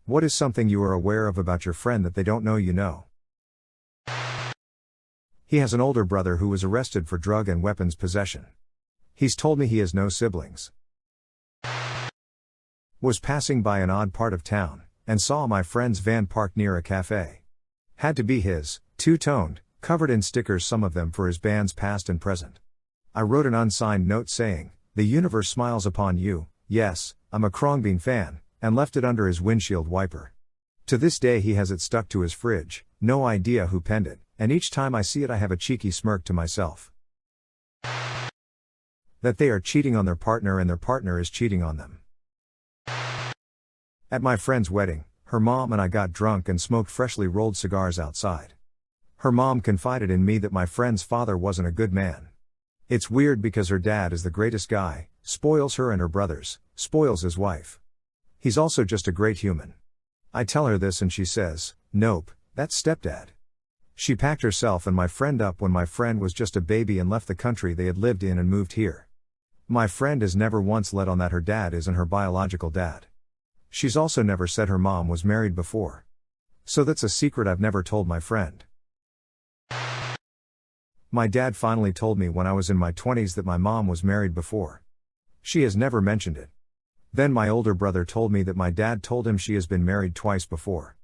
What is something you are aware of about your friend that they don't know you know? He has an older brother who was arrested for drug and weapons possession. He's told me he has no siblings. Was passing by an odd part of town, and saw my friend's van parked near a cafe. Had to be his, two-toned, covered in stickers, some of them for his bands past and present. I wrote an unsigned note saying, "The universe smiles upon you, yes, I'm a Krongbean fan," and left it under his windshield wiper. To this day he has it stuck to his fridge, no idea who penned it, and each time I see it I have a cheeky smirk to myself. That they are cheating on their partner and their partner is cheating on them. At my friend's wedding, her mom and I got drunk and smoked freshly rolled cigars outside. Her mom confided in me that my friend's father wasn't a good man. It's weird because her dad is the greatest guy, spoils her and her brothers, spoils his wife. He's also just a great human. I tell her this and she says, "Nope, that's stepdad." She packed herself and my friend up when my friend was just a baby and left the country they had lived in and moved here. My friend has never once let on that her dad isn't her biological dad. She's also never said her mom was married before. So that's a secret I've never told my friend. My dad finally told me when I was in my 20s that my mom was married before. She has never mentioned it. Then my older brother told me that my dad told him she has been married twice before.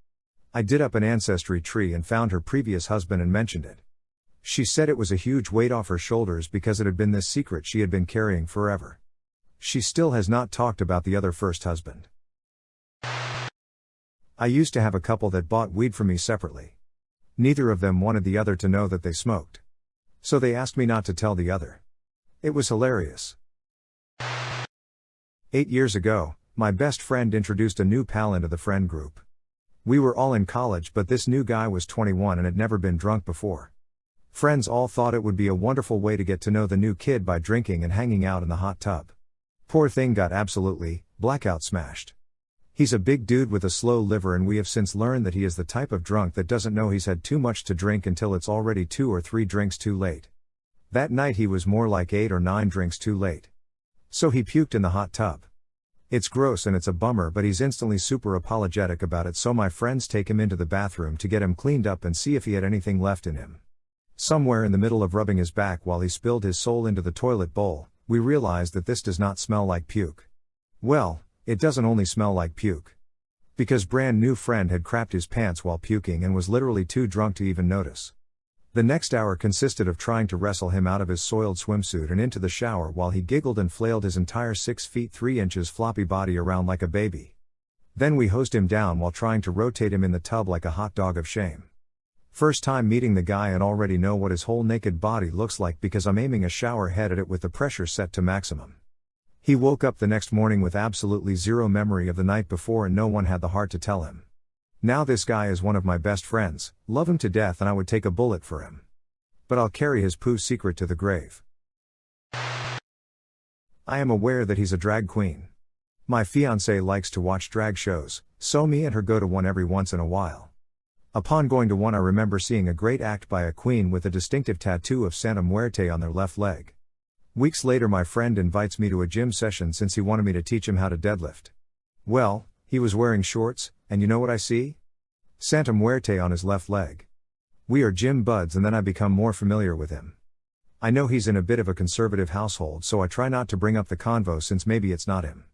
I did up an ancestry tree and found her previous husband and mentioned it. She said it was a huge weight off her shoulders because it had been this secret she had been carrying forever. She still has not talked about the other first husband. I used to have a couple that bought weed from me separately. Neither of them wanted the other to know that they smoked. So they asked me not to tell the other. It was hilarious. 8 years ago, my best friend introduced a new pal into the friend group. We were all in college, but this new guy was 21 and had never been drunk before. Friends all thought it would be a wonderful way to get to know the new kid by drinking and hanging out in the hot tub. Poor thing got absolutely blackout smashed. He's a big dude with a slow liver, and we have since learned that he is the type of drunk that doesn't know he's had too much to drink until it's already 2 or 3 drinks too late. That night he was more like 8 or 9 drinks too late. So he puked in the hot tub. It's gross and it's a bummer, but he's instantly super apologetic about it, so my friends take him into the bathroom to get him cleaned up and see if he had anything left in him. Somewhere in the middle of rubbing his back while he spilled his soul into the toilet bowl, we realized that this does not smell like puke. Well, it doesn't only smell like puke. Because brand new friend had crapped his pants while puking and was literally too drunk to even notice. The next hour consisted of trying to wrestle him out of his soiled swimsuit and into the shower while he giggled and flailed his entire 6 feet 3 inches floppy body around like a baby. Then we hosed him down while trying to rotate him in the tub like a hot dog of shame. First time meeting the guy and already know what his whole naked body looks like because I'm aiming a shower head at it with the pressure set to maximum. He woke up the next morning with absolutely zero memory of the night before and no one had the heart to tell him. Now this guy is one of my best friends, love him to death and I would take a bullet for him. But I'll carry his poo secret to the grave. I am aware that he's a drag queen. My fiancé likes to watch drag shows, so me and her go to one every once in a while. Upon going to one I remember seeing a great act by a queen with a distinctive tattoo of Santa Muerte on their left leg. Weeks later my friend invites me to a gym session since he wanted me to teach him how to deadlift. Well, he was wearing shorts, and you know what I see? Santa Muerte on his left leg. We are gym buds and then I become more familiar with him. I know he's in a bit of a conservative household, so I try not to bring up the convo since maybe it's not him.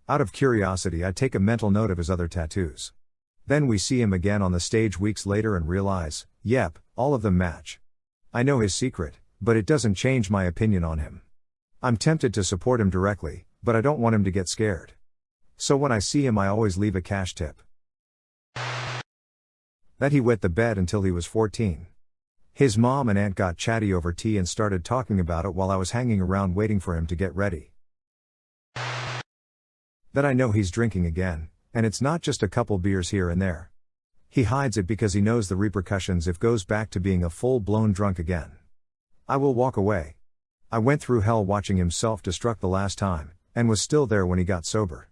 Out of curiosity I take a mental note of his other tattoos. Then we see him again on the stage weeks later and realize, yep, all of them match. I know his secret, but it doesn't change my opinion on him. I'm tempted to support him directly, but I don't want him to get scared. So when I see him I always leave a cash tip. That he wet the bed until he was 14. His mom and aunt got chatty over tea and started talking about it while I was hanging around waiting for him to get ready. That I know he's drinking again, and it's not just a couple beers here and there. He hides it because he knows the repercussions if goes back to being a full-blown drunk again. I will walk away. I went through hell watching him self-destruct the last time, and was still there when he got sober.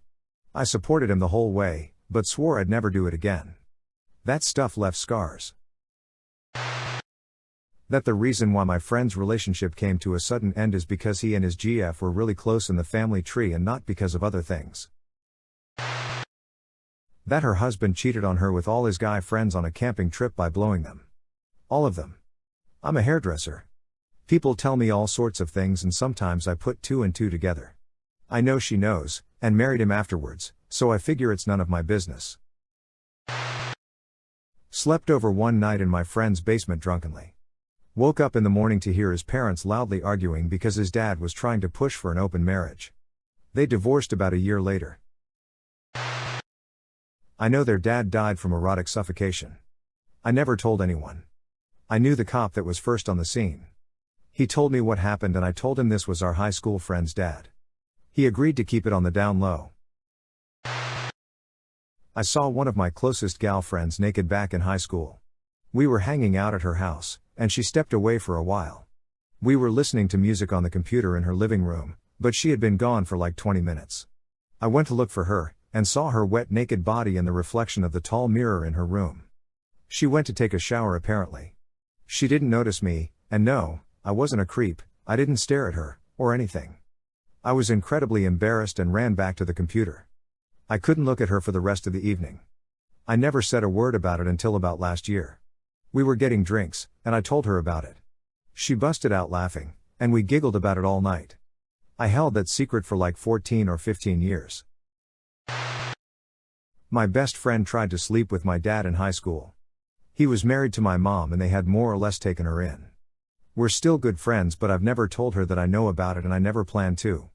I supported him the whole way, but swore I'd never do it again. That stuff left scars. That the reason why my friend's relationship came to a sudden end is because he and his GF were really close in the family tree and not because of other things. That her husband cheated on her with all his guy friends on a camping trip by blowing them. All of them. I'm a hairdresser. People tell me all sorts of things and sometimes I put two and two together. I know she knows, and married him afterwards, so I figure it's none of my business. Slept over one night in my friend's basement drunkenly. Woke up in the morning to hear his parents loudly arguing because his dad was trying to push for an open marriage. They divorced about a year later. I know their dad died from erotic suffocation. I never told anyone. I knew the cop that was first on the scene. He told me what happened and I told him this was our high school friend's dad. He agreed to keep it on the down low. I saw one of my closest gal friends naked back in high school. We were hanging out at her house, and she stepped away for a while. We were listening to music on the computer in her living room, but she had been gone for like 20 minutes. I went to look for her, and saw her wet naked body in the reflection of the tall mirror in her room. She went to take a shower apparently. She didn't notice me, and no, I wasn't a creep, I didn't stare at her, or anything. I was incredibly embarrassed and ran back to the computer. I couldn't look at her for the rest of the evening. I never said a word about it until about last year. We were getting drinks, and I told her about it. She busted out laughing, and we giggled about it all night. I held that secret for like 14 or 15 years. My best friend tried to sleep with my dad in high school. He was married to my mom and they had more or less taken her in. We're still good friends, but I've never told her that I know about it and I never plan to.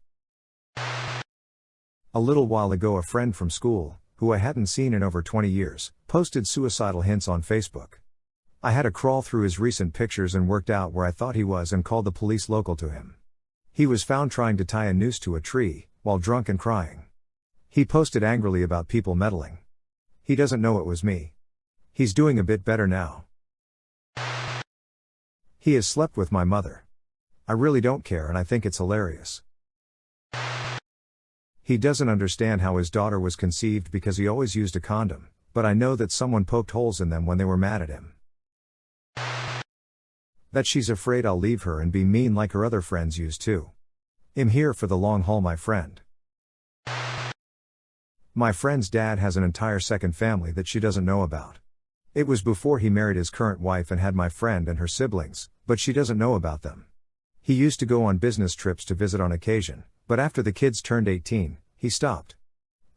A little while ago, a friend from school, who I hadn't seen in over 20 years, posted suicidal hints on Facebook. I had to crawl through his recent pictures and worked out where I thought he was and called the police local to him. He was found trying to tie a noose to a tree, while drunk and crying. He posted angrily about people meddling. He doesn't know it was me. He's doing a bit better now. He has slept with my mother. I really don't care and I think it's hilarious. He doesn't understand how his daughter was conceived because he always used a condom, but I know that someone poked holes in them when they were mad at him. That she's afraid I'll leave her and be mean like her other friends used to. I'm here for the long haul, my friend. My friend's dad has an entire second family that she doesn't know about. It was before he married his current wife and had my friend and her siblings, but she doesn't know about them. He used to go on business trips to visit on occasion, but after the kids turned 18, he stopped.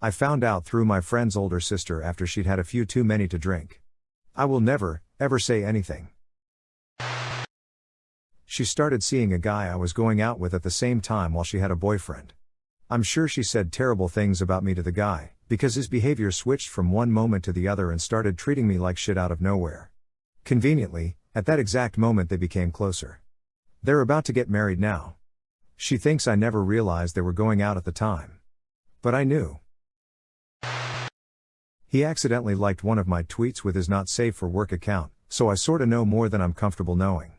I found out through my friend's older sister after she'd had a few too many to drink. I will never, ever say anything. She started seeing a guy I was going out with at the same time while she had a boyfriend. I'm sure she said terrible things about me to the guy, because his behavior switched from one moment to the other and started treating me like shit out of nowhere. Conveniently, at that exact moment they became closer. They're about to get married now. She thinks I never realized they were going out at the time. But I knew. He accidentally liked one of my tweets with his not safe for work account, so I sorta know more than I'm comfortable knowing.